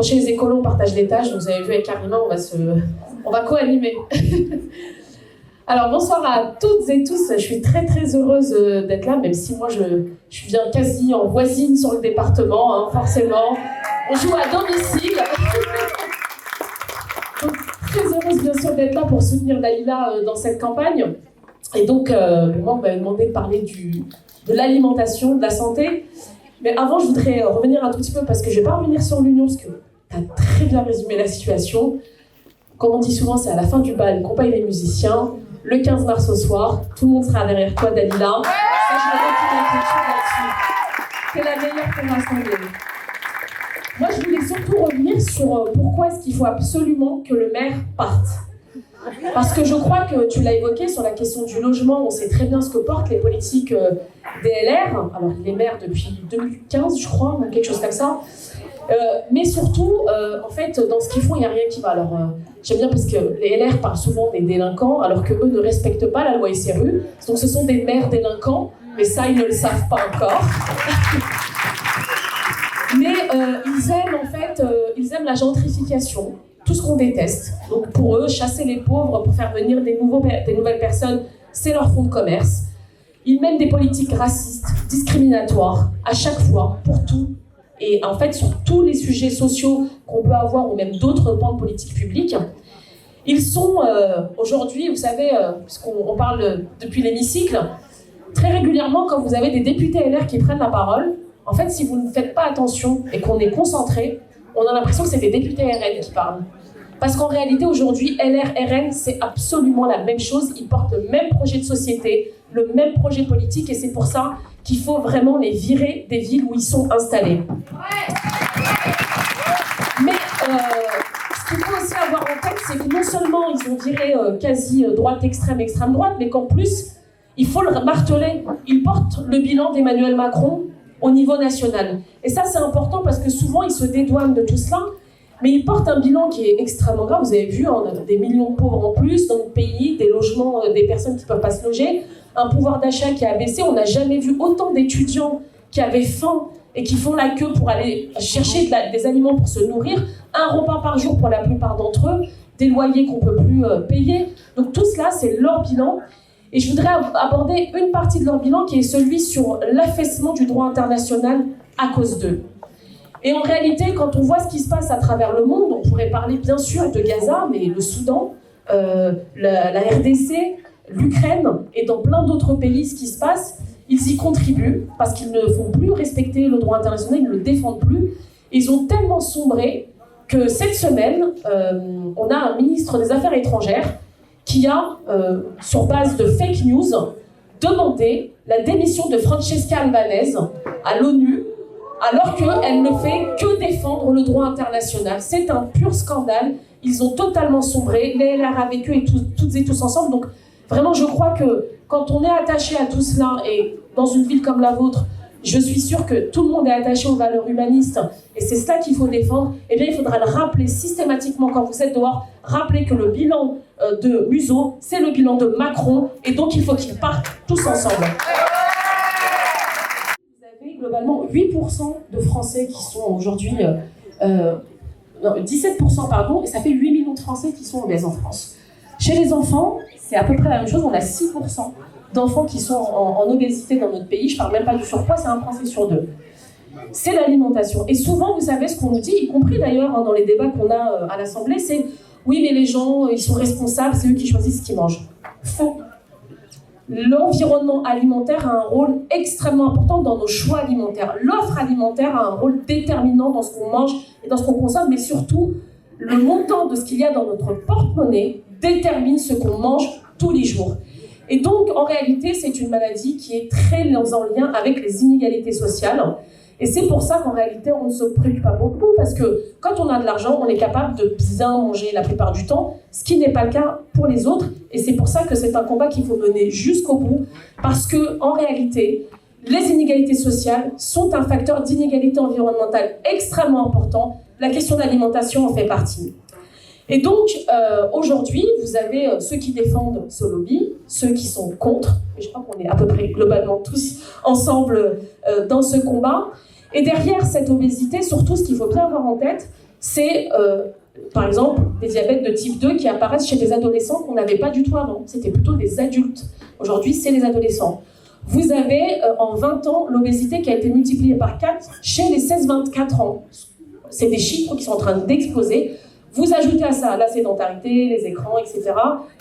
chez les écolos, on partage les tâches. Vous avez vu avec Karima, on va co-animer. Alors, bonsoir à toutes et tous. Je suis très très heureuse d'être là, même si moi je viens quasi en voisine sur le département, hein, forcément. On joue à domicile. Donc, très heureuse bien sûr d'être là pour soutenir Dalila dans cette campagne. Et donc, moi, on m'avait demandé de parler de l'alimentation, de la santé. Mais avant, je voudrais revenir un tout petit peu, parce que je ne vais pas revenir sur l'Union, parce que tu as très bien résumé la situation. Comme on dit souvent, c'est à la fin du bal qu'on paye les musiciens. Le 15 mars au soir, tout le monde sera derrière toi, Dalila. Ça, je vais retirer là-dessus. T'es la meilleure pour rassembler. Moi, je voulais surtout revenir sur pourquoi est-ce qu'il faut absolument que le maire parte. Parce que je crois que tu l'as évoqué sur la question du logement, on sait très bien ce que portent les politiques des LR. Alors, il est maire depuis 2015, je crois, ou quelque chose comme ça. Mais surtout, en fait, dans ce qu'ils font, il n'y a rien qui va. Alors, j'aime bien parce que les LR parlent souvent des délinquants, alors qu'eux ne respectent pas la loi SRU. Donc, ce sont des maires délinquants, mais ça, ils ne le savent pas encore. Mais ils aiment, en fait, ils aiment la gentrification, tout ce qu'on déteste. Donc, pour eux, chasser les pauvres pour faire venir des nouvelles personnes, c'est leur fonds de commerce. Ils mènent des politiques racistes, discriminatoires, à chaque fois, pour tout. Et en fait, sur tous les sujets sociaux qu'on peut avoir, ou même d'autres pans de politique publique, ils sont aujourd'hui, vous savez, puisqu'on parle depuis l'hémicycle, très régulièrement, quand vous avez des députés LR qui prennent la parole, en fait, si vous ne faites pas attention et qu'on est concentré, on a l'impression que c'est des députés RN qui parlent. Parce qu'en réalité, aujourd'hui, LR, RN, c'est absolument la même chose. Ils portent le même projet de société, le même projet politique, et c'est pour ça qu'il faut vraiment les virer des villes où ils sont installés. Mais ce qu'il faut aussi avoir en tête, c'est que non seulement ils ont viré quasi droite extrême, extrême droite, mais qu'en plus, il faut le marteler. Ils portent le bilan d'Emmanuel Macron au niveau national. Et ça, c'est important parce que souvent, ils se dédouanent de tout cela, mais ils portent un bilan qui est extrêmement grave. Vous avez vu, on a des millions de pauvres en plus dans notre pays, des logements, des personnes qui ne peuvent pas se loger, un pouvoir d'achat qui a baissé. On n'a jamais vu autant d'étudiants qui avaient faim et qui font la queue pour aller chercher des aliments pour se nourrir, un repas par jour pour la plupart d'entre eux, des loyers qu'on ne peut plus payer. Donc tout cela, c'est leur bilan. Et je voudrais aborder une partie de leur bilan qui est celui sur l'affaissement du droit international à cause d'eux. Et en réalité, quand on voit ce qui se passe à travers le monde, on pourrait parler bien sûr de Gaza, mais le Soudan, la RDC, l'Ukraine et dans plein d'autres pays, ce qui se passe, ils y contribuent parce qu'ils ne font plus respecter le droit international, ils ne le défendent plus. Ils ont tellement sombré que cette semaine, on a un ministre des Affaires étrangères qui a, sur base de fake news, demandé la démission de Francesca Albanese à l'ONU, alors qu'elle ne fait que défendre le droit international. C'est un pur scandale. Ils ont totalement sombré, les LR avec eux et toutes et tous ensemble. Donc vraiment, je crois que quand on est attaché à tout cela, et dans une ville comme la vôtre, je suis sûre que tout le monde est attaché aux valeurs humanistes, et c'est cela qu'il faut défendre, eh bien il faudra le rappeler systématiquement quand vous êtes dehors, rappeler que le bilan de Muzo, c'est le bilan de Macron, et donc il faut qu'ils partent tous ensemble. Vous avez globalement 8% de Français qui sont aujourd'hui... 17%, pardon, et ça fait 8 millions de Français qui sont obèses en France. Chez les enfants, c'est à peu près la même chose, on a 6% d'enfants qui sont en obésité dans notre pays, je parle même pas du surpoids, c'est un Français sur deux. C'est l'alimentation. Et souvent, vous savez ce qu'on nous dit, y compris d'ailleurs dans les débats qu'on a à l'Assemblée, c'est « oui, mais les gens, ils sont responsables, c'est eux qui choisissent ce qu'ils mangent ». Faux. L'environnement alimentaire a un rôle extrêmement important dans nos choix alimentaires. L'offre alimentaire a un rôle déterminant dans ce qu'on mange et dans ce qu'on consomme, mais surtout, le montant de ce qu'il y a dans notre porte-monnaie détermine ce qu'on mange tous les jours. Et donc, en réalité, c'est une maladie qui est très en lien avec les inégalités sociales. Et c'est pour ça qu'en réalité, on ne se préoccupe pas beaucoup, parce que quand on a de l'argent, on est capable de bien manger la plupart du temps, ce qui n'est pas le cas pour les autres. Et c'est pour ça que c'est un combat qu'il faut mener jusqu'au bout, parce que en réalité, les inégalités sociales sont un facteur d'inégalité environnementale extrêmement important. La question de l'alimentation en fait partie. Et donc, aujourd'hui, vous avez ceux qui défendent ce lobby, ceux qui sont contre, et je crois qu'on est à peu près globalement tous ensemble dans ce combat. Et derrière cette obésité, surtout, ce qu'il faut bien avoir en tête, c'est par exemple des diabètes de type 2 qui apparaissent chez des adolescents qu'on n'avait pas du tout avant. C'était plutôt des adultes. Aujourd'hui, c'est les adolescents. Vous avez en 20 ans l'obésité qui a été multipliée par 4 chez les 16-24 ans. C'est des chiffres qui sont en train d'exploser. Vous ajoutez à ça la sédentarité, les écrans, etc.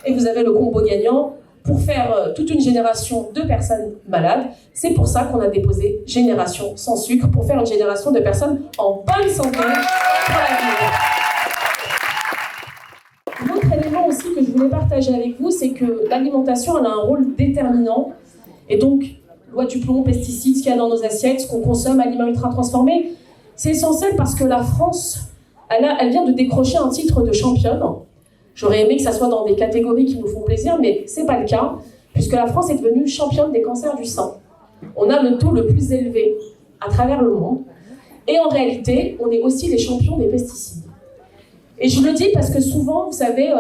Et vous avez le combo gagnant pour faire toute une génération de personnes malades. C'est pour ça qu'on a déposé Génération sans sucre, pour faire une génération de personnes en bonne santé pour l'avenir. L'autre élément aussi que je voulais partager avec vous, c'est que l'alimentation elle a un rôle déterminant. Et donc, loi du plomb, pesticides, ce qu'il y a dans nos assiettes, ce qu'on consomme, aliments ultra transformés, c'est essentiel parce que la France, elle vient de décrocher un titre de championne. J'aurais aimé que ça soit dans des catégories qui nous font plaisir, mais c'est pas le cas, puisque la France est devenue championne des cancers du sein. On a le taux le plus élevé à travers le monde. Et en réalité, on est aussi les champions des pesticides. Et je le dis parce que souvent, vous savez,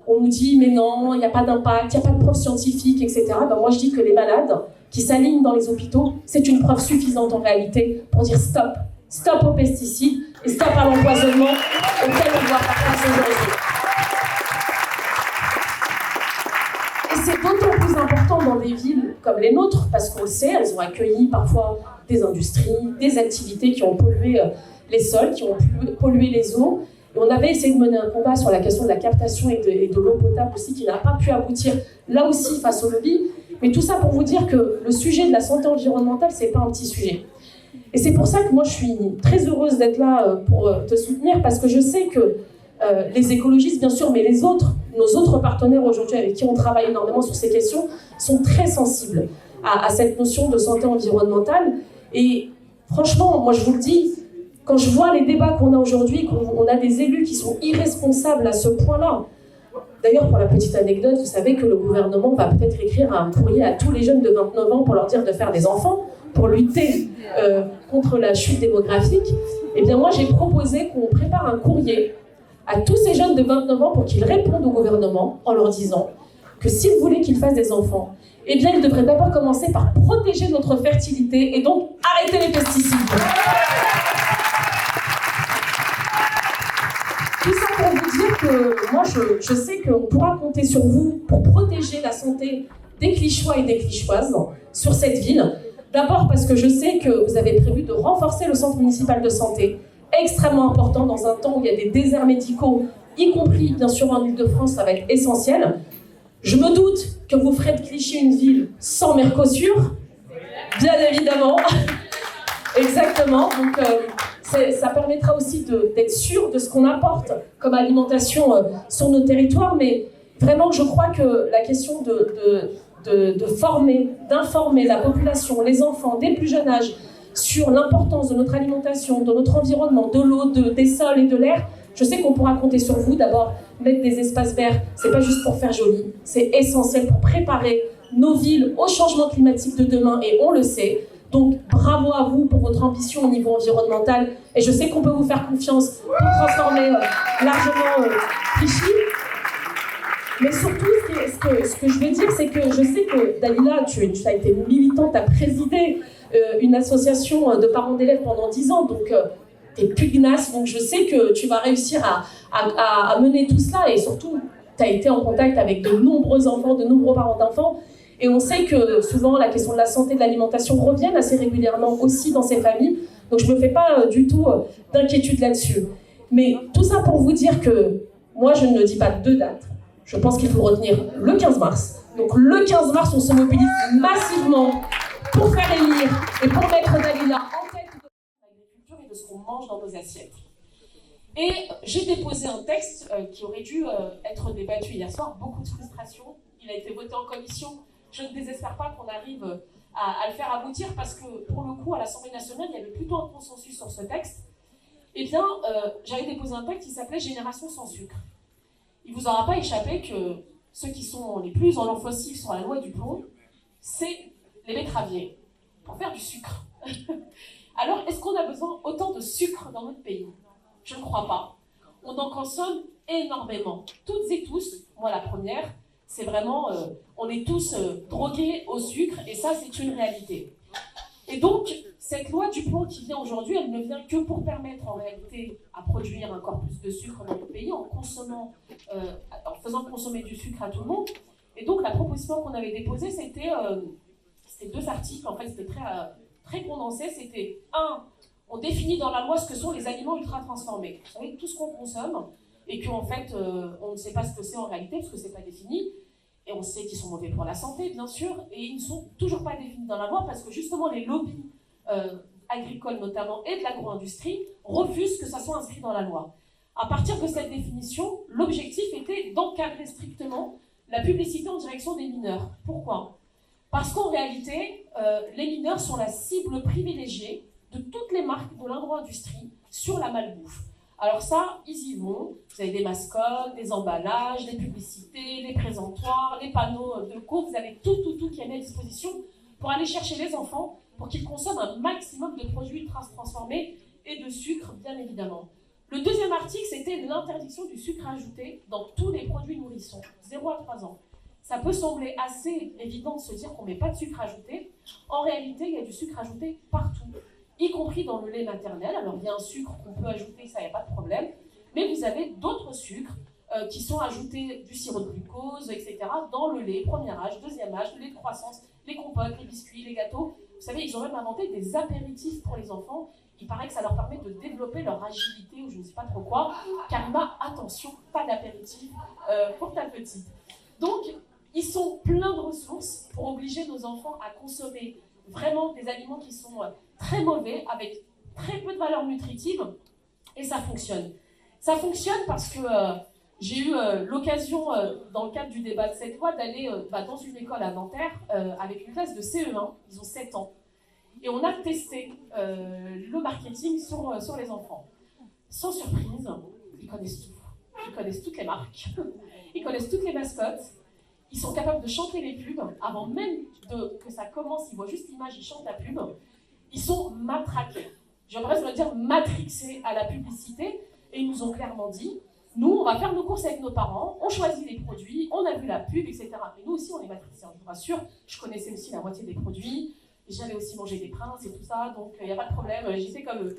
on nous dit « mais non, il n'y a pas d'impact, il n'y a pas de preuve scientifique, etc. » Ben moi, je dis que les malades qui s'alignent dans les hôpitaux, c'est une preuve suffisante en réalité pour dire « stop, stop aux pesticides et stop à l'empoisonnement auquel on doit faire face aujourd'hui. » Et c'est d'autant plus important dans des villes comme les nôtres, parce qu'on le sait, elles ont accueilli parfois des industries, des activités qui ont pollué les sols, qui ont pollué les eaux. Et on avait essayé de mener un combat sur la question de la captation et de l'eau potable aussi, qui n'a pas pu aboutir là aussi face au lobby. Mais tout ça pour vous dire que le sujet de la santé environnementale, c'est pas un petit sujet. Et c'est pour ça que moi je suis très heureuse d'être là pour te soutenir, parce que je sais que les écologistes bien sûr, mais les autres, nos autres partenaires aujourd'hui avec qui on travaille énormément sur ces questions, sont très sensibles à cette notion de santé environnementale. Et franchement, moi je vous le dis, quand je vois les débats qu'on a aujourd'hui, qu'on a des élus qui sont irresponsables à ce point-là. D'ailleurs, pour la petite anecdote, vous savez que le gouvernement va peut-être écrire un courrier à tous les jeunes de 29 ans pour leur dire de faire des enfants, pour lutter contre la chute démographique. Eh bien moi, j'ai proposé qu'on prépare un courrier à tous ces jeunes de 29 ans pour qu'ils répondent au gouvernement en leur disant que s'ils voulaient qu'ils fassent des enfants, eh bien ils devraient d'abord commencer par protéger notre fertilité et donc arrêter les pesticides. Tout ça pour vous dire que moi, je sais qu'on pourra compter sur vous pour protéger la santé des Clichois et des Clichoises sur cette ville. D'abord parce que je sais que vous avez prévu de renforcer le centre municipal de santé, extrêmement important dans un temps où il y a des déserts médicaux, y compris bien sûr en Île-de-France, ça va être essentiel. Je me doute que vous ferez de Clichy une ville sans Mercosur, bien évidemment. Exactement. Donc, ça permettra aussi d'être sûr de ce qu'on apporte comme alimentation sur nos territoires, mais vraiment je crois que la question de former, d'informer la population, les enfants dès le plus jeune âge sur l'importance de notre alimentation, de notre environnement, de l'eau, des sols et de l'air, je sais qu'on pourra compter sur vous. D'abord, mettre des espaces verts, c'est pas juste pour faire joli, c'est essentiel pour préparer nos villes au changement climatique de demain, et on le sait. Donc bravo à vous pour votre ambition au niveau environnemental, et je sais qu'on peut vous faire confiance pour transformer largement Clichy. Mais surtout, ce que je veux dire, c'est que je sais que Dalila, tu as été militante, tu as présidé une association de parents d'élèves pendant 10 ans, donc tu es pugnace, donc je sais que tu vas réussir à mener tout cela, et surtout, tu as été en contact avec de nombreux enfants, de nombreux parents d'enfants. Et on sait que souvent la question de la santé, de l'alimentation reviennent assez régulièrement aussi dans ces familles. Donc je ne me fais pas du tout d'inquiétude là-dessus. Mais tout ça pour vous dire que moi je ne dis pas de date. Je pense qu'il faut retenir le 15 mars. Donc le 15 mars, on se mobilise massivement pour faire élire et pour mettre Dalila en tête de l'agriculture et de ce qu'on mange dans nos assiettes. Et j'ai déposé un texte qui aurait dû être débattu hier soir. Beaucoup de frustration. Il a été voté en commission. Je ne désespère pas qu'on arrive à le faire aboutir, parce que pour le coup, à l'Assemblée nationale, il y avait plutôt un consensus sur ce texte. Eh bien, j'avais déposé un texte qui s'appelait Génération sans sucre. Il ne vous aura pas échappé que ceux qui sont les plus en l'an fossile sur la loi du plomb, c'est les betteraviers, pour faire du sucre. Alors, est-ce qu'on a besoin autant de sucre dans notre pays? Je ne crois pas. On en consomme énormément, toutes et tous, moi la première. C'est vraiment, on est tous drogués au sucre, et ça c'est une réalité. Et donc, Cette loi Dupont qui vient aujourd'hui, elle ne vient que pour permettre en réalité à produire encore plus de sucre dans le pays en faisant consommer du sucre à tout le monde. Et donc la proposition qu'on avait déposée, c'était 2 articles, en fait c'était très condensé. C'était on définit dans la loi ce que sont les aliments ultra transformés. Vous savez, tout ce qu'on consomme et qu'en fait on ne sait pas ce que c'est en réalité parce que c'est pas défini. Et on sait qu'ils sont mauvais pour la santé, bien sûr, et ils ne sont toujours pas définis dans la loi parce que justement les lobbies agricoles notamment et de l'agro-industrie refusent que ça soit inscrit dans la loi. À partir de cette définition, l'objectif était d'encadrer strictement la publicité en direction des mineurs. Pourquoi ? Parce qu'en réalité, les mineurs sont la cible privilégiée de toutes les marques de l'agro-industrie sur la malbouffe. Alors ça, ils y vont. Vous avez des mascottes, des emballages, des publicités, des présentoirs, les panneaux de cours. Vous avez tout qui est mis à disposition pour aller chercher les enfants pour qu'ils consomment un maximum de produits ultra transformés et de sucre, bien évidemment. Le deuxième article, c'était l'interdiction du sucre ajouté dans tous les produits nourrissons, 0 à 3 ans. Ça peut sembler assez évident de se dire qu'on ne met pas de sucre ajouté. En réalité, il y a du sucre ajouté partout, y compris dans le lait maternel. Alors, il y a un sucre qu'on peut ajouter, ça, il n'y a pas de problème. Mais vous avez d'autres sucres qui sont ajoutés, du sirop de glucose, etc., dans le lait, premier âge, deuxième âge, le lait de croissance, les compotes, les biscuits, les gâteaux. Vous savez, ils ont même inventé des apéritifs pour les enfants. Il paraît que ça leur permet de développer leur agilité ou je ne sais pas trop quoi. Karma, attention, pas d'apéritif pour ta petite. Donc, ils sont pleins de ressources pour obliger nos enfants à consommer vraiment des aliments qui sont très mauvais, avec très peu de valeur nutritive, et ça fonctionne. Ça fonctionne parce que j'ai eu l'occasion, dans le cadre du débat de cette loi, d'aller dans une école à Nanterre avec une classe de CE1, ils ont 7 ans, et on a testé le marketing sur les enfants. Sans surprise, ils connaissent tout. Ils connaissent toutes les marques, ils connaissent toutes les mascottes, ils sont capables de chanter les pubs, avant même que ça commence, ils voient juste l'image, ils chantent la pub. Ils sont matraqués. J'aimerais me dire matrixés à la publicité, et ils nous ont clairement dit, nous, on va faire nos courses avec nos parents, on choisit les produits, on a vu la pub, etc. Et nous aussi, on est matrixés, je vous rassure. Je connaissais aussi la moitié des produits, j'avais aussi mangé des princes et tout ça, donc il n'y a pas de problème, j'y fais comme eux.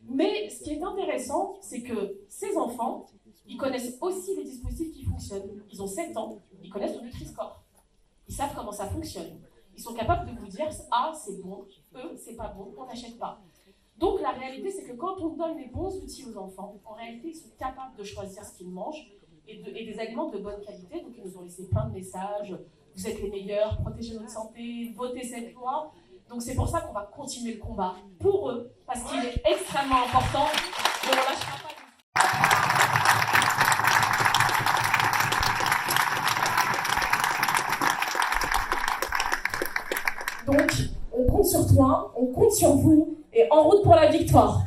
Mais ce qui est intéressant, c'est que ces enfants, ils connaissent aussi les dispositifs qui fonctionnent. Ils ont 7 ans, ils connaissent le Nutri-Score. Ils savent comment ça fonctionne. Ils sont capables de vous dire « Ah, c'est bon, c'est pas bon, on n'achète pas ». Donc la réalité, c'est que quand on donne les bons outils aux enfants, en réalité, ils sont capables de choisir ce qu'ils mangent et des aliments de bonne qualité. Donc ils nous ont laissé plein de messages « Vous êtes les meilleurs, protégez notre santé, votez cette loi ». Donc c'est pour ça qu'on va continuer le combat pour eux, parce qu'il est extrêmement important. Et on ne lâchera pas. Donc, on compte sur toi, on compte sur vous, et en route pour la victoire.